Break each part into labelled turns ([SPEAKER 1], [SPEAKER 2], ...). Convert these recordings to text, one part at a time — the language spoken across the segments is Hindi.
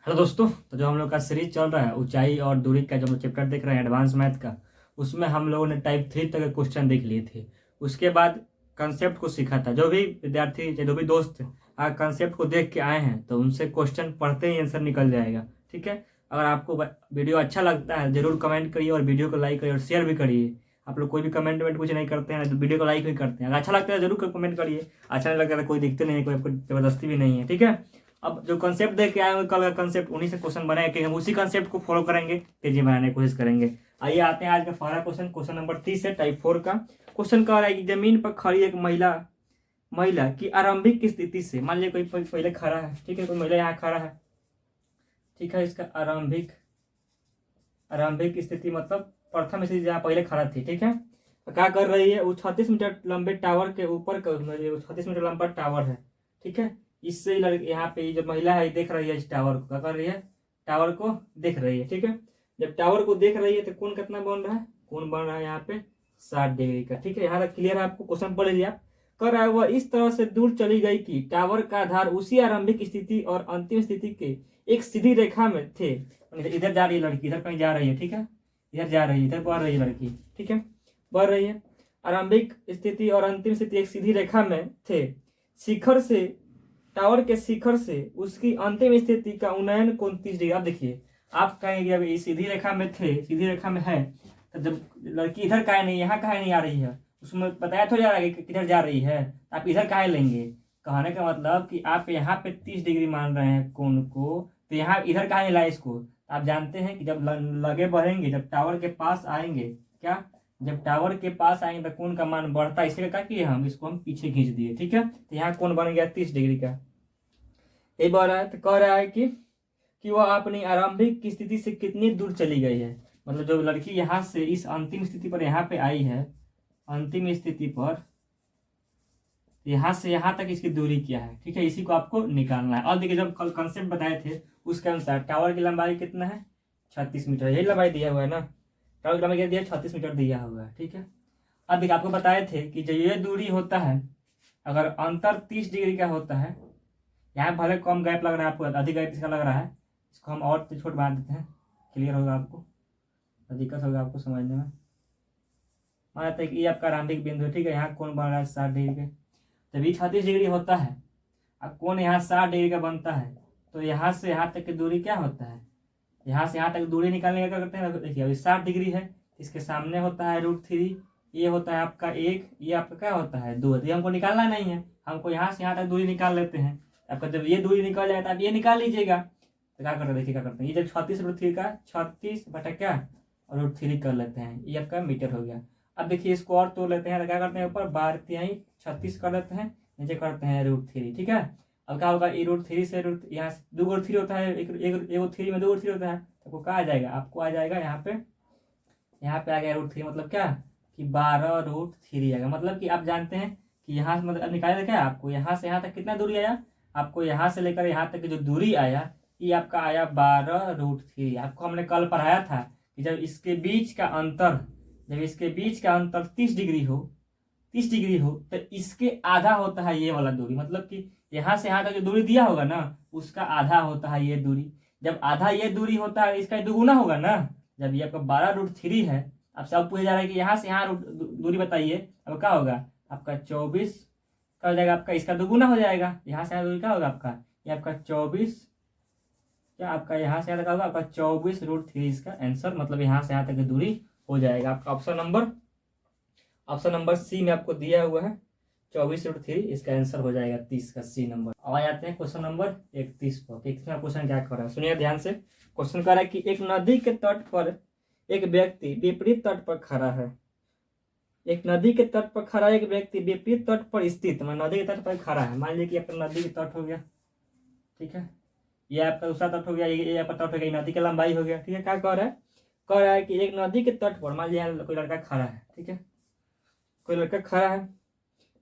[SPEAKER 1] हेलो दोस्तों। तो जो हम लोग का सीरीज चल रहा है ऊंचाई और दूरी का, जो हम लोग चैप्टर देख रहे हैं एडवांस मैथ का, उसमें हम लोगों ने टाइप 3 तक के क्वेश्चन देख लिए थे। उसके बाद कंसेप्ट को सीखा था। जो भी विद्यार्थी या जो भी दोस्त कंसेप्ट को देख के आए हैं तो उनसे क्वेश्चन पढ़ते ही आंसर निकल जाएगा। ठीक है। अगर आपको वीडियो अच्छा लगता है जरूर कमेंट करिए और वीडियो को लाइक करिए और शेयर भी करिए। आप लोग कोई भी कमेंट वेमेंट कुछ नहीं करते हैं तो वीडियो को लाइक भी करते हैं। अगर अच्छा लगता है जरूर कमेंट करिए। अच्छा नहीं लगता है कोई दिक्कत नहीं है, कोई आपको जबरदस्ती भी नहीं है। ठीक है। अब जो कंसेप्ट देख के आए हैं कल का कंसेप्ट उन्हीं से क्वेश्चन बनाए कि हम उसी कंसेप्ट को फॉलो करेंगे, तेजी बनाने की कोशिश करेंगे। आइए आते हैं आज का पहला क्वेश्चन। क्वेश्चन नंबर 30 है टाइप 4 का। क्वेश्चन कह रहा है कि जमीन पर खड़ी एक महिला महिला की आरंभिक स्थिति से, मान लीजिए कोई पहले खड़ा है, ठीक है, कोई महिला यहाँ खड़ा है, ठीक है, इसका आरंभिक आरंभिक स्थिति मतलब प्रथम स्थिति जहाँ पहले खड़ा थी। ठीक है। तो क्या कर रही है, वो 36 मीटर लंबे टावर के ऊपर 36 मीटर लंबा टावर है। ठीक है। इससे लड़के यहाँ पे जो महिला है देख रही है इस टावर को, क्या कर रही है, टावर को देख रही है। ठीक है। जब टावर को देख रही है तो कोण कितना बन रहा है, कोण बन रहा है यहाँ पे 60 डिग्री का। ठीक है। यहाँ तक क्लियर है आपको, क्वेश्चन पढ़ लिया। कर रहा है वह इस तरह से दूर चली गई कि टावर का आधार उसी आरंभिक स्थिति और अंतिम स्थिति के एक सीधी रेखा में थे। इधर जा रही है लड़की, इधर कहीं जा रही है। ठीक है। इधर जा रही है, इधर बढ़ रही है लड़की। ठीक है। बढ़ रही है। आरंभिक स्थिति और अंतिम स्थिति एक सीधी रेखा में थे। शिखर से, टावर के शिखर से उसकी अंतिम स्थिति का उन्नयन कोण 30 डिग्री। अब देखिए, आप कहेंगे अब ये सीधी रेखा में थे, सीधी रेखा में है, तो जब लड़की इधर काहे नहीं, यहाँ काहे नहीं आ रही है, उसमें बताया तो जा रहा है कि किधर जा रही है, आप इधर काहे लेंगे। कहने का मतलब कि आप यहाँ पे 30 डिग्री मान रहे हैं कोण को, तो यहाँ इधर काहे लाए इसको। आप जानते हैं कि जब लगे बढ़ेंगे, जब टावर के पास आएंगे, क्या, जब टावर के पास आएंगे तो कोण का मान बढ़ता है। इसलिए क्या किए हम इसको हम पीछे खींच दिए। ठीक है। तो यहाँ कोण बन गया 30 डिग्री का। ये बढ़ रहा है तो कह रहा है कि वह अपनी आरंभिक की स्थिति से कितनी दूर चली गई है। मतलब जो लड़की यहाँ से इस अंतिम स्थिति पर यहाँ पे आई है, अंतिम स्थिति पर यहाँ से यहाँ तक इसकी दूरी क्या है। ठीक है। इसी को आपको निकालना है। और देखिए जब कल कंसेप्ट बताए थे उसके अनुसार टावर की लंबाई कितना है, 36 मीटर। यही लंबाई दिया हुआ है ना, टावर की लंबाई क्या दिया, 36 मीटर दिया हुआ है। ठीक है। अब देखिए आपको बताए थे कि जो ये दूरी होता है, अगर अंतर 30 डिग्री का होता है, यहाँ भले कम गैप लग रहा है आपको, अधिक गैप इसका लग रहा है, इसको हम और छोट बना देते हैं, क्लियर होगा आपको, दिक्कत होगा आपको समझने में। मान लेते हैं कि ये आपका आरंभिक बिंदु है। ठीक है। यहाँ कौन बन रहा है 60 डिग्री का, जब ये 36 डिग्री होता है, अब कौन यहाँ 60 डिग्री का बनता है, तो यहाँ से यहाँ तक की दूरी क्या होता है, यहाँ से यहाँ तक दूरी निकालने का क्या करते हैं, देखिए अभी 60 डिग्री है, इसके सामने होता है √3, ये होता है आपका 1, ये आपका क्या होता है 2, ये हमको निकालना नहीं है, हमको यहाँ से यहाँ तक दूरी निकाल लेते हैं। आपका जब ये दूरी निकल जाए तो आप ये निकाल लीजिएगा। तो क्या करते हैं, देखिए क्या करते हैं, ये जब 36 √3 का 36 बटा क्या और √3 कर लेते हैं, ये आपका मीटर हो गया। अब देखिए इसको और तोड़ लेते हैं, तो क्या करते हैं, ऊपर 12×3 कर देते हैं, नीचे करते हैं √3। ठीक है। अब क्या होगा, ये √3 से यहाँ से 2 3 होता है, एक 3 में 2 3 होता है, तो आपको क्या आ जाएगा, आपको आ जाएगा यहाँ पे आ गया √3, मतलब क्या कि 12 √3 आएगा। मतलब कि आप जानते हैं कि यहाँ से, मतलब अब निकालेगा क्या, आपको यहाँ से यहाँ तक कितना दूरी आया, आपको यहाँ से लेकर यहाँ तक की जो दूरी आया ये आपका आया 12 √3। आपको हमने कल पढ़ाया था कि जब इसके बीच का अंतर 30 डिग्री हो, 30 डिग्री हो, तो इसके आधा होता है ये वाला दूरी। मतलब कि यहाँ से यहाँ तक जो दूरी दिया होगा ना, उसका आधा होता है ये दूरी। जब आधा ये दूरी होता है, इसका दुगुना होगा ना। जब ये आपका 12 √3 है, आपसे अब पूछा जा रहा है कि यहाँ से यहाँ दूरी बताइए, अब क्या होगा आपका 24 का हो जाएगा, आपका इसका दुगुना हो जाएगा। यहाँ से यहाँ दूरी क्या होगा आपका, ये आपका 24, क्या आपका यहाँ से यहाँ तक होगा आपका 24 √3 इसका आंसर, मतलब यहाँ से यहाँ तक की दूरी हो जाएगा। आपका ऑप्शन नंबर सी में आपको दिया हुआ है 24 √3, इसका आंसर हो जाएगा 30 का सी नंबर। अब आ जाते हैं क्वेश्चन नंबर 31 पर। 31वां क्वेश्चन क्या कर रहा है, सुनिए ध्यान से। क्वेश्चन कर रहा है कि एक नदी के तट पर एक व्यक्ति विपरीत तट पर खड़ा है। एक नदी के तट पर खड़ा एक व्यक्ति विपरीत तट पर स्थित, मतलब नदी के तट पर खड़ा है। मान लीजिए कि आपका नदी के तट हो गया, ठीक है, ये आपका दूसरा तट हो गया, ये आपका तट हो गया, नदी की लंबाई हो गया। ठीक है। क्या कह रहा है कि एक नदी के तट पर मान लीजिए कोई लड़का खड़ा है, ठीक है, कोई लड़का खड़ा है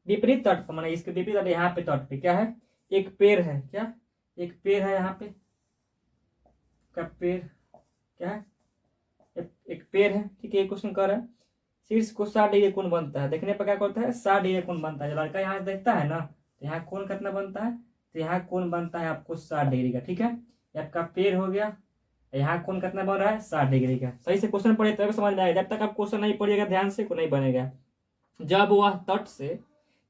[SPEAKER 1] विपरीत तट पर, माना इसके विपरीत तट, यहाँ पे तट पे क्या है, एक पेड़ है, क्या एक पेड़ है, यहाँ पे का पेड़ क्या है, एक पेड़ है। ठीक है। क्वेश्चन कर रहा है शीर्ष को 60 डिग्री कोण बनता है, देखने पर क्या करता है 60 डिग्री कोण बनता है। जब लड़का यहाँ से देखता है ना, तो यहाँ कोण कितना बनता है, तो यहाँ कोण बनता है आपको 60 डिग्री का। ठीक है। ये आपका पेड़ हो गया, यहाँ कोण कितना बन रहा है 60 डिग्री का। सही से क्वेश्चन पढ़े तब समझ में आएगा, जब तक आप क्वेश्चन नहीं पढ़िएगा ध्यान से को नहीं बनेगा। जब वह तट से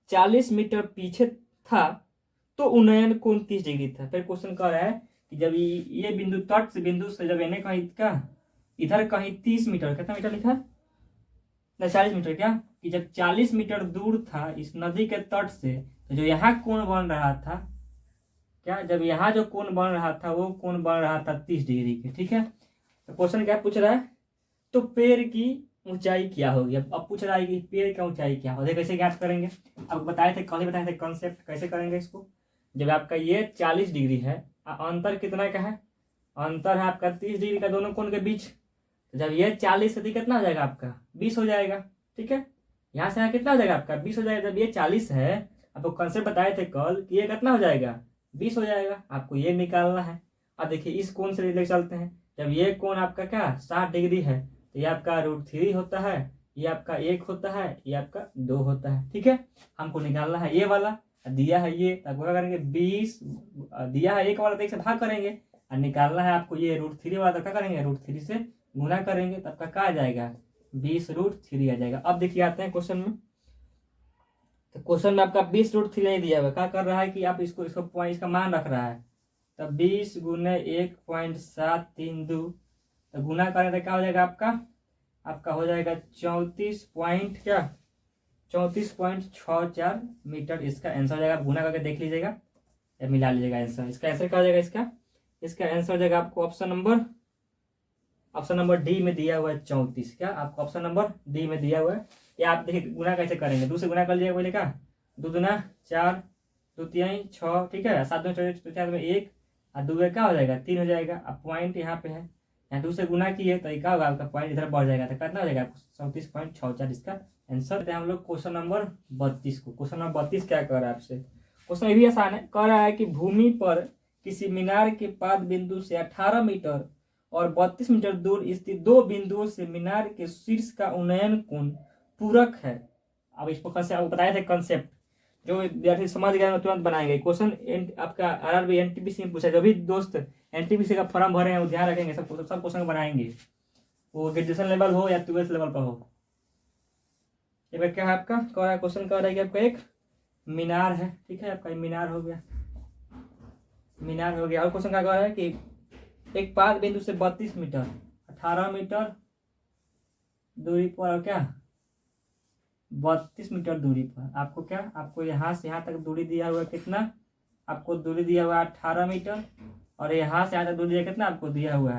[SPEAKER 1] 40 मीटर पीछे था तो उन्नयन कोण 30 डिग्री था। फिर क्वेश्चन कह रहा है कि जब ये बिंदु तट से बिंदु से जब इन्हें कहीं का इधर कहीं 30 मीटर, कितना मीटर लिखा ना 40 मीटर क्या, कि जब 40 मीटर दूर था इस नदी के तट से, तो जो यहाँ कोण बन रहा था क्या, जब यहाँ जो कोण बन रहा था वो कोण बन रहा था 30 डिग्री के। ठीक है, तो क्वेश्चन क्या पूछ रहा है, तो पेड़ की ऊंचाई क्या होगी। अब पूछ रहा है कि पेड़ की ऊंचाई क्या होगी, कैसे ज्ञात करेंगे। अब बताए थे कल ही बताए थे कॉन्सेप्ट कैसे करेंगे इसको। जब आपका ये 40 डिग्री है, अंतर कितना का है, अंतर है आपका 30 डिग्री का दोनों कोण के बीच। तो जब ये 40 से कितना हो जाएगा आपका 20 हो जाएगा। ठीक है, यहाँ से यहाँ कितना हो जाएगा आपका 20 हो जाएगा। जब ये 40 है, आपको कॉन्सेप्ट बताए थे कल कि ये कितना हो जाएगा 20 हो जाएगा, आपको ये निकालना है। अब देखिए इस कोण से लेकर चलते हैं, जब ये कोण आपका क्या 60 डिग्री है, तो ये आपका √3 होता है, ये आपका 1 होता है, ये आपका 2 होता है। ठीक है, हमको निकालना है ये वाला, दिया है ये, तब क्या करेंगे 20 दिया है 1 वाला, तो 1 से भाग करेंगे, और निकालना है आपको ये √3 वाला, तो क्या करेंगे √3 से गुना करेंगे, तब का क्या आ जाएगा 20√3 आ जाएगा। अब देखिए आते हैं क्वेश्चन में, तो क्वेश्चन में आपका 20√3 नहीं दिया हुआ, क्या कर रहा है कि आप इसका मान रख रहा है, तो 20 गुने 1.732, तो गुना करें तो क्या हो जाएगा आपका हो जाएगा 34.64 मीटर इसका आंसर हो जाएगा। गुना करके देख लीजिएगा या मिला लीजिएगा आंसर। इसका आंसर क्या हो जाएगा, इसका आंसर हो जाएगा आपको ऑप्शन नंबर डी में दिया हुआ है 34। क्या आपको ऑप्शन नंबर डी में दिया हुआ है। या आप देखिए गुना कैसे करेंगे, 2 से गुना कर लीजिएगा पहले का, 2 दूना 4, 2 तिहाई 6, ठीक है, 7 दूना 4 में 1, और 2 क्या हो जाएगा 3 हो जाएगा। अब पॉइंट यहाँ पे है, यहाँ 2 से गुना किए तो क्या होगा आपका पॉइंट इधर बढ़ जाएगा, तो कितना हो जाएगा 34.64 इसका आंसर। हम लोग क्वेश्चन नंबर 32 को। क्वेश्चन नंबर 32 क्या कर रहा है आपसे, क्वेश्चन ये भी आसान है। कह रहा है कि भूमि पर किसी मीनार के पाद बिंदु से 18 मीटर और 32 मीटर दूर स्थित 2 बिंदुओं से मीनार के शीर्ष का उन्नयन कोण पूरक है। अब इस प्रकार से आपको बताए थे कंसेप्ट, जो विद्यार्थी समझ गए तुरंत बनाएंगे। क्वेश्चन आपका RRB NTPC में पूछा, जो भी दोस्त NTPC का फॉर्म भरे हैं वो ध्यान रखेंगे, सब क्वेश्चन बनाएंगे, वो ग्रेजुएशन लेवल हो या 12th लेवल पर हो। ये क्या है आपका क्वेश्चन कह रहा है कि आपका एक मीनार है, ठीक है, आपका मीनार हो गया। और क्वेश्चन क्या कह रहा है कि एक पाद बिंदु से 32 मीटर 18 मीटर दूरी पर, और क्या 32 मीटर दूरी पर आपको यहाँ से यहाँ तक दूरी दिया हुआ है, कितना आपको दूरी दिया हुआ है 18 मीटर, और यहाँ से यहाँ तक दूरी कितना आपको दिया हुआ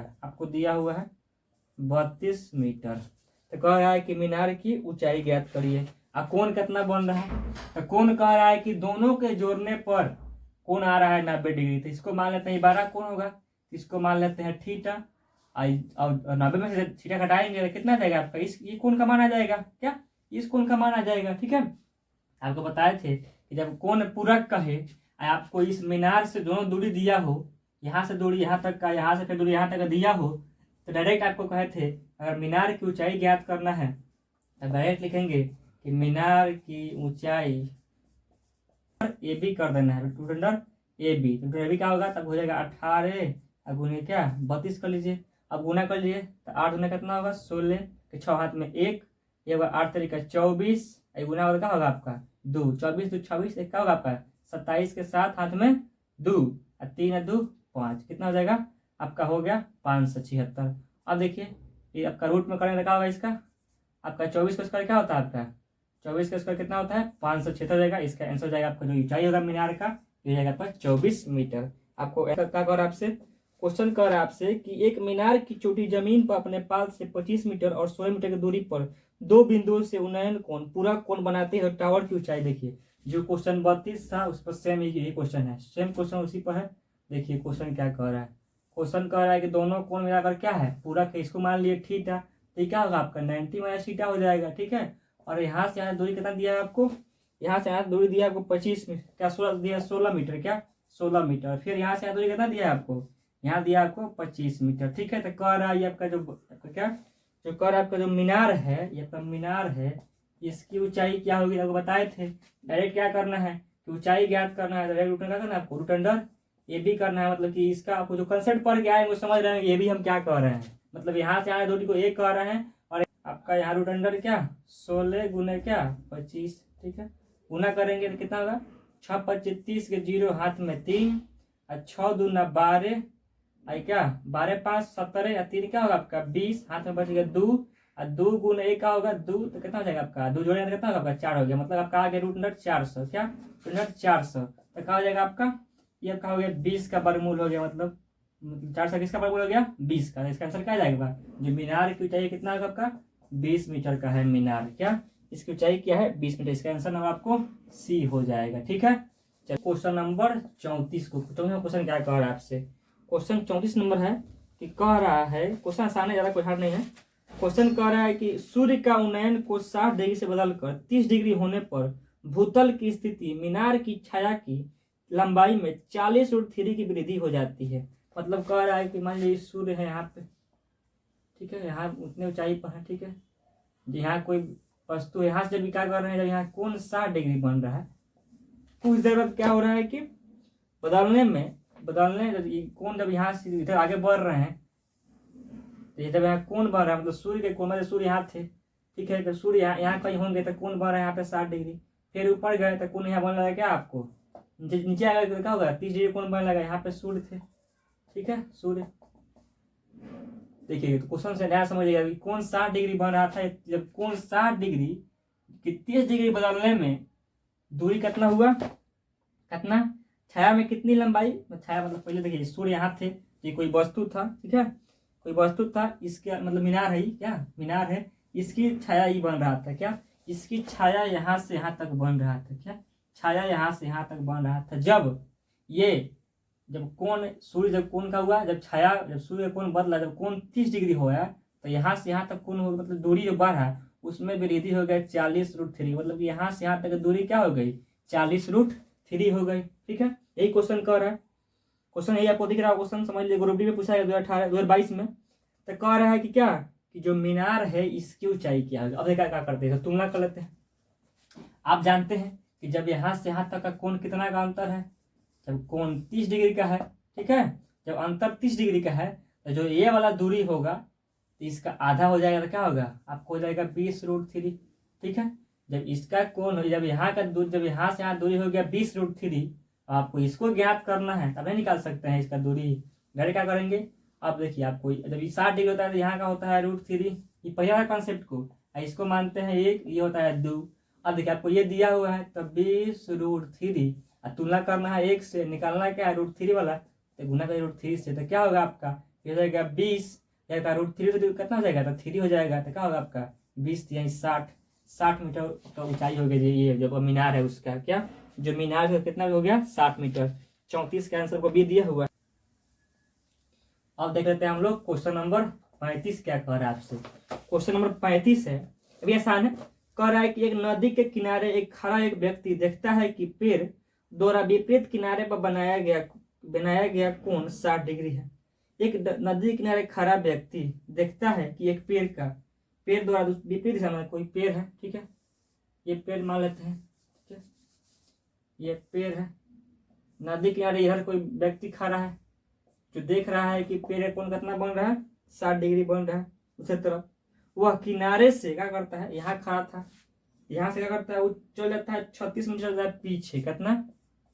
[SPEAKER 1] है 32 मीटर। तो कह रहा है कि मीनार की ऊंचाई ज्ञात करिए। अब कोण कितना बन रहा है, तो कोण कह रहा है कि दोनों के जोड़ने पर कोण आ रहा है 90 डिग्री। तो इसको मान लेते हैं 12 कोण होगा, इसको मान लेते हैं थीटा, और 90 में से थीटा घटाएंगे तो कितना जाएगा आपका ये कोण का मान आ जाएगा, क्या इस कोण का मान आ जाएगा। ठीक है, आपको बताए थे कि जब कोण पूरक कहे, आपको इस मीनार से दोनों दूरी दिया हो, यहाँ से दूरी यहाँ तक का, यहाँ से फिर दूरी यहाँ तक दिया हो, तो डायरेक्ट आपको कहे थे अगर मीनार की ऊंचाई ज्ञात करना है तो डायरेक्ट लिखेंगे कि मीनार की ऊंचाई AB कर देना है, √AB। तो AB क्या होगा, तब हो जाएगा 18 गुने क्या 32 कर लीजिए। अब गुना कर लीजिए तो 8 गुना कितना होगा 16 के 6 हाथ में 1, ये होगा 8 तरीका 24, गुना होगा क्या होगा आपका 2, 24 2 26, एक क्या होगा आपका 27 के 7 हाथ में 2, और 3 2 5, कितना हो जाएगा आपका हो गया 576। अब देखिए ये आपका रूट में करेंगे क्या होगा इसका, आपका 24 का स्क्वायर क्या होता है आपका 24 का स्क्वायर कितना होता है 576 हो जाएगा। इसका आंसर हो जाएगा आपका जो ऊंचाई होगा मीनार का, ये जाएगा आपका 24 मीटर। आपको क्या कर आपसे क्वेश्चन कर रहा है आपसे कि एक मीनार की चोटी जमीन पर अपने पाद से 25 मीटर और 16 मीटर की दूरी पर 2 बिंदुओं से उन्नयन कोण पूरा कोण बनाते हैं। टावर की ऊंचाई देखिए, जो क्वेश्चन 32 था उस पर सेम यही क्वेश्चन है, सेम क्वेश्चन उसी पर है। देखिए क्वेश्चन क्या कह रहा है, क्वेश्चन कह रहा है कि दोनों कोण मिलाकर क्या है पूरक है, इसको मान लिए थीटा, तो क्या होगा आपका 90 माइनस थीटा हो जाएगा। ठीक है, और यहाँ से यहाँ दूरी कितना दिया है आपको, यहाँ से यहाँ दूरी दिया आपको 25 मीटर, क्या 16 दिया 16 मीटर, क्या 16 मीटर। फिर यहाँ से यहाँ दूरी कितना दिया है आपको, यहाँ दिया आपको 25 मीटर। ठीक है, तो कह रहा है ये आपका जो क्या जो कह रहा है आपका जो मीनार है, ये आपका मीनार है, इसकी ऊंचाई क्या होगी आपको बताए थे। डायरेक्ट क्या करना है कि ऊंचाई ज्ञात करना है, डायरेक्ट रूट क्या करना है आपको, √√AB ये भी करना है, मतलब कि इसका आपको जो कंसेप्ट पढ़ के आए वो समझ रहे हैं ये भी हम क्या कह रहे हैं। मतलब यहाँ से आए दूरी को एक कह रहे हैं और आपका यहाँ रूट अंडर क्या 16 गुने क्या 25, ठीक है। गुना करेंगे तो कितना होगा 6 25 30 के 0 हाथ में 3 और 6 दूना 12 आई क्या 12 5 17 या 3 क्या होगा आपका 20 हाथ में बच गया 2 और 2 गुना 1 का होगा 2 तो कितना हो जाएगा आपका 2 जोड़ेंगे तो कितना होगा आपका 4 हो गया। मतलब आपका आ गया रूट अंडर 400 क्या रूट अंडर 400 तो क्या हो जाएगा आपका ये आपका हो गया 20 का वर्गमूल हो गया। मतलब 400 किसका वर्गमूल हो गया 20 का। इसका आंसर क्या आ जाएगा जो मीनार की ऊंचाई कितना होगा आपका 20 मीटर का है मीनार क्या इसकी ऊंचाई क्या है 20 मीटर। इसका आंसर नंबर आपको सी हो जाएगा, ठीक है। चलिए क्वेश्चन नंबर 34 को क्वेश्चन क्या कह रहा है आपसे। क्वेश्चन 34 नंबर है कि कह रहा है क्वेश्चन आसान है, ज्यादा कोई हार्ड नहीं है। क्वेश्चन कह रहा है कि सूर्य का उन्नयन को 60 डिग्री से बदलकर 30 डिग्री होने पर भूतल की स्थिति मीनार की छाया की लंबाई में 40 रूट 3 की वृद्धि हो जाती है। मतलब कह रहा है कि मान लीजिए सूर्य है यहाँ पे, ठीक है, यहाँ उतने ऊंचाई पर है, ठीक है। यहाँ कोई वस्तु यहाँ से जब क्या कर रहे हैं जब यहाँ कोण 60 डिग्री बन रहा है कुछ देर बाद क्या हो रहा है कि बदलने कोण जब यहाँ से इधर आगे बढ़ रहे हैं तो जब यहाँ कोण बन रहा है मतलब सूर्य के कोण में सूर्य यहाँ थे, ठीक है। तो सूर्य यहाँ कहीं होंगे तो कोण बन रहा है यहाँ पे 60 डिग्री। फिर ऊपर गए तो कोण यहाँ बन लगा क्या आपको नीचे आएगा तो क्या होगा 30 डिग्री कोण बन लगा। यहाँ पे सूर्य थे, ठीक है, सूर्य देखिए। तो क्वेश्चन से नया समझिएगा कोण 60 डिग्री बन रहा था। जब कोण 60 डिग्री कि 30 डिग्री बदलने में दूरी कितना हुआ कितना छाया में कितनी लंबाई छाया मतलब पहले देखिए सूर्य यहाँ थे, ये कोई वस्तु था, ठीक है, कोई वस्तु था। इसके मतलब मीनार है क्या मीनार है, इसकी छाया ही बन रहा था क्या इसकी छाया यहाँ से यहाँ तक बन रहा था क्या छाया यहाँ से यहाँ तक बन रहा था। जब कोण सूर्य जब कोण का हुआ जब छाया जब सूर्य कोण बदला जब कोण 30 डिग्री होया तो यहाँ से यहाँ तक कोण हो मतलब दूरी जो बढ़ा उसमें वृद्धि हो गई 40 रूट 3। मतलब यहाँ से यहाँ तक दूरी क्या हो गई 40 रूट 3 हो गई, ठीक है। यही क्वेश्चन कर रहा है। क्वेश्चन यही आपको दिख रहा है। क्वेश्चन समझ लीजिए ग्रुप डी में पूछा गया 2018-2022 में। तो कह रहा है कि क्या कि जो मीनार है इसकी ऊंचाई क्या है। अब क्या करते हैं तुलना कर लेते हैं। आप जानते हैं कि जब यहाँ से यहाँ तक का कोण कितना का अंतर है जब कोण 30 डिग्री का है, ठीक है। जब अंतर 30 डिग्री का है तो जो ये वाला दूरी होगा तो इसका आधा हो जाएगा तो क्या होगा आपको हो जाएगा 20 रूट 3, ठीक है। जब इसका कोण जब यहाँ का दूरी जब यहाँ से यहाँ दूरी हो गया 20 रूट 3 आपको इसको ज्ञात करना है तब नहीं निकाल सकते हैं इसका दूरी। घर क्या करेंगे अब देखिए आपको जब 60 डिग्री होता है तो यहाँ का होता है रूट 3 ये पहला कॉन्सेप्ट को इसको मानते हैं 1 ये होता है 2। अब देखिए आपको ये दिया हुआ है तो 20 रूट 3 तुलना करना है 1 से निकालना क्या है रूट 3 वाला तो गुना करें रूट 3 से तो क्या होगा आपका ये हो जाएगा 20 या रूट 3 से कितना हो जाएगा तो 3 हो जाएगा तो क्या होगा आपका 20 यानी 60 मीटर का ऊंचाई हो गई। ये जो मीनार है उसका क्या जो मीनार है कितना हो गया 60 मीटर। 34 का आंसर को भी दिया हुआ है। अब देख लेते हैं हम लोग क्वेश्चन नंबर 35 क्या कह रहा है आपसे। क्वेश्चन नंबर 35 है अभी आसान है। कह रहा है कि एक नदी के किनारे एक खड़ा एक व्यक्ति देखता है कि पेड़ द्वारा विपरीत किनारे पर बनाया गया कोण 60 डिग्री है। एक नदी के किनारे खड़ा व्यक्ति देखता है कि एक पेड़ द्वारा विपरीत दिशा में कोई पेड़ है, ठीक है, ये पेड़ मान लेते हैं, ठीक है, ये पेड़ है। नदी किनारे इधर कोई व्यक्ति खड़ा है जो देख रहा है कि पेड़ कोण कितना बन रहा है 60 डिग्री बन रहा है। उसी तरफ वह किनारे से क्या करता है यहाँ खड़ा था यहाँ से क्या करता है वो चल जाता है 36 मीटर पीछे कितना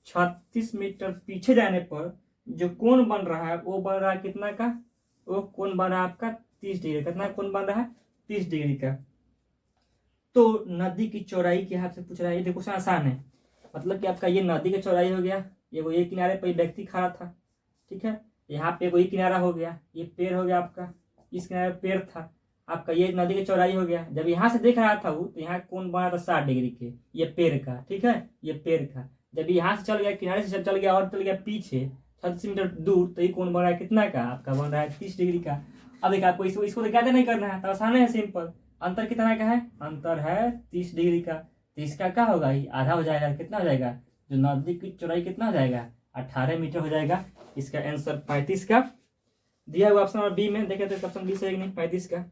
[SPEAKER 1] 36 मीटर पीछे जाने पर जो कोण बन रहा है वो बन रहा है कितना का वो कोण बन रहा है आपका 30 डिग्री। कितना कोण बन रहा है 30 डिग्री का। तो नदी की चौड़ाई के हाथ से पूछ रहा है। ये देखो आसान है मतलब कि आपका ये नदी का चौड़ाई हो गया ये एक किनारे पर व्यक्ति खड़ा था, ठीक है, यहाँ पे कोई किनारा हो गया ये पेड़ हो गया आपका इस किनारे पेड़ था आपका ये नदी की चौड़ाई हो गया। जब यहाँ से देख रहा था वो तो यहाँ कोण बना था 60 डिग्री के ये पेड़ का, ठीक है, ये पेड़ का। जब यहाँ से चल गया किनारे से चल गया और चल गया पीछे 36 मीटर दूर तो ये कोण बन रहा है कितना का आपका बन रहा है 30 डिग्री का। अब देखिए आपको इसको तो ज्यादा नहीं करना है तो आसान है सिंपल। अंतर कितना का है अंतर है 30 डिग्री का तो इसका क्या होगा ये आधा हो जाएगा कितना हो जाएगा जो नदी की चौड़ाई कितना हो जाएगा 18 मीटर हो जाएगा। इसका आंसर 35 का दिया हुआ ऑप्शन नंबर बी में देखे तो ऑप्शन बी सही नहीं 35 का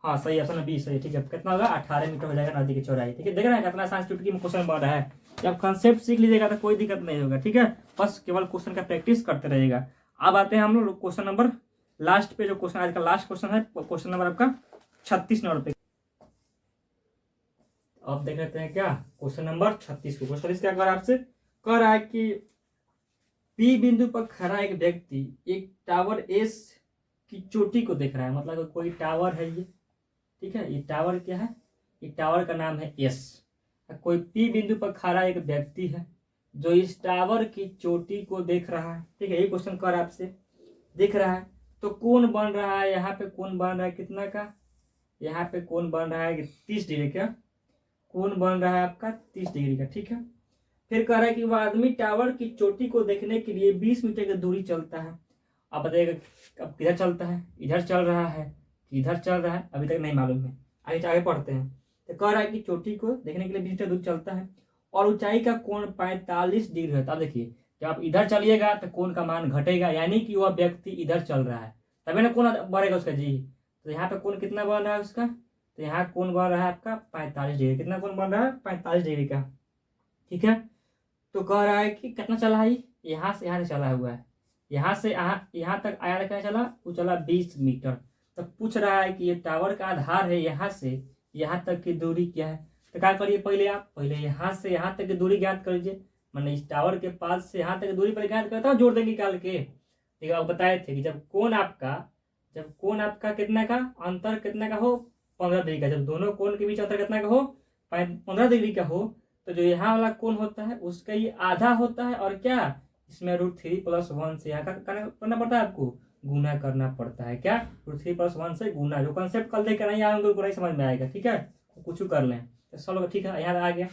[SPEAKER 1] हाँ सही ऑप्शन बी सही, ठीक है। कितना होगा 18 मीटर हो जाएगा नदी की चौड़ाई, ठीक है। देख रहे हैं कितना आसान चुटकी में क्वेश्चन बन रहा है। जब कॉन्सेप्ट सीख लीजिएगा तो कोई दिक्कत नहीं होगा, ठीक है। बस केवल क्वेश्चन का प्रैक्टिस करते रहिएगा। अब आते हैं हम लोग क्वेश्चन नंबर लास्ट पे, जो क्वेश्चन आज का लास्ट क्वेश्चन है, क्वेश्चन नंबर आपका 36 नंबर पे। अब देख लेते हैं क्या क्वेश्चन नंबर 36 को। क्वेश्चन क्या कर आपसे कह रहा है कि पी बिंदु पर खड़ा एक व्यक्ति एक टावर एस की चोटी को देख रहा है। मतलब कोई टावर है ये, ठीक है, ये टावर क्या है, ये टावर का नाम है एस। कोई पी बिंदु पर खड़ा एक व्यक्ति है जो इस टावर की चोटी को देख रहा है, ठीक है, ये क्वेश्चन कर आपसे दिख रहा है। तो कोण बन रहा है, यहाँ पे कोण बन रहा है कितना का, यहाँ पे कोण बन रहा है 30 डिग्री का, कोण बन रहा है आपका 30 डिग्री का, ठीक है। फिर कह रहा है कि वह आदमी टावर की चोटी को देखने के लिए 20 मीटर की दूरी चलता है। अब बताइएगा अब किधर चलता है, इधर चल रहा है, इधर चल रहा है, अभी तक नहीं मालूम है, आगे पढ़ते हैं। तो कह रहा है कि चोटी को देखने के लिए 20 मीटर दूर चलता है और ऊंचाई का कोण 45 डिग्री है। अब देखिए जब आप इधर चलिएगा तो कोण का मान घटेगा, यानी कि वह व्यक्ति इधर चल रहा है, तभी ना कोण बढ़ेगा उसका जी। तो यहाँ पे कोण कितना बन रहा है उसका, तो यहाँ कोण बन रहा है आपका 45 डिग्री। कितना कोण बन रहा है, 45 डिग्री का, ठीक है। तो कह रहा है कि कितना चला है, यहाँ से यहाँ चला हुआ है, यहाँ से यहाँ तक आया क्या चला, वो चला 20 मीटर। तो पूछ रहा है कि ये टावर का आधार है, यहाँ से यहाँ तक की दूरी क्या है। तो क्या करिए, पहले आप पहले यहाँ से यहाँ तक की दूरी ज्ञात कर लीजिए, मैंने इस टावर के पास से यहाँ तक की दूरी पर ज्ञात करता हूँ, जोड़ देंगे निकाल के। ठीक है, आप बताए थे कि जब कोण आपका कितना का अंतर कितना का हो, 15 डिग्री का, जब दोनों कोण के बीच अंतर कितना का हो, 15 डिग्री का हो, तो जो यहाँ वाला कोण होता है उसका ये आधा होता है, और क्या इसमें √3 + 1 से यहाँ का करना पड़ता है, आपको गुना करना पड़ता है। क्या √3 + 1 से गुना। जो कंसेप्ट कल देकर नहीं आएंगे उनको नहीं समझ में आएगा, ठीक है, तो कुछ कर लें तो चलो ठीक है, यहाँ आ गया।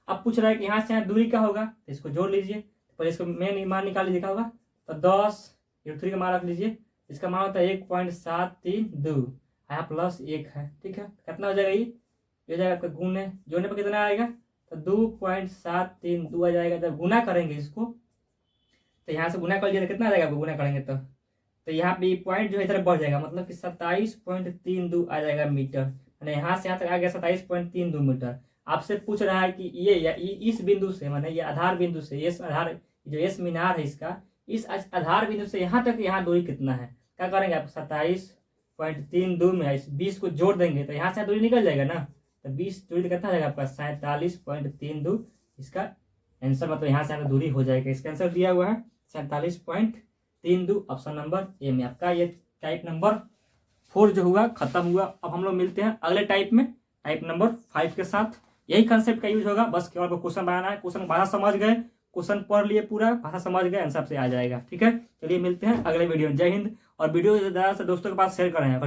[SPEAKER 1] अब पूछ रहा है कि यहाँ से यहाँ दूरी क्या होगा, तो इसको जोड़ लीजिए, पहले इसको मेन मान निकाल लीजिए क्या होगा, तो 10 √3 का मान रख लीजिए, इसका मान होता है 1.732, यहाँ +1 है, ठीक है, कितना हो जाएगा, ये जाएगा आपका गुने, जोड़ने पर कितना आएगा, तो 2.732 आ जाएगा। जब गुना करेंगे इसको तो यहाँ से गुना कर लीजिए, कितना आ जाएगा आपको गुना करेंगे तो यहाँ पे पॉइंट जो है इधर बढ़ जाएगा, मतलब कि 27.32 आ जाएगा मीटर। मैंने यहाँ से यहाँ तक आ गया 27.32 मीटर। आपसे पूछ रहा है कि ये इस बिंदु से, माने ये आधार बिंदु से, इस आधार जो एस मीनार है इसका, इस आधार बिंदु से यहाँ तक यहाँ दूरी कितना है। क्या करेंगे आप 27.32 में इस 20 को जोड़ देंगे तो यहाँ से दूरी निकल जाएगा ना, तो 20 दूरी कितना जाएगा आपका 47.32। इसका आंसर मतलब यहाँ से दूरी हो जाएगा। इसका आंसर दिया हुआ है 47.32, ऑप्शन नंबर ए में आपका ये टाइप नंबर 4 जो हुआ खत्म हुआ। अब हम लोग मिलते हैं अगले टाइप में, टाइप नंबर 5 के साथ। यही कंसेप्ट का यूज होगा, बस केवल क्वेश्चन बनाना है, क्वेश्चन भाषा समझ गए, क्वेश्चन पढ़ लिए, पूरा भाषा समझ गए, आंसर से आ जाएगा, ठीक है। चलिए मिलते हैं अगले वीडियो में। जय हिंद। और वीडियो ज़्यादा से दोस्तों के पास शेयर करें।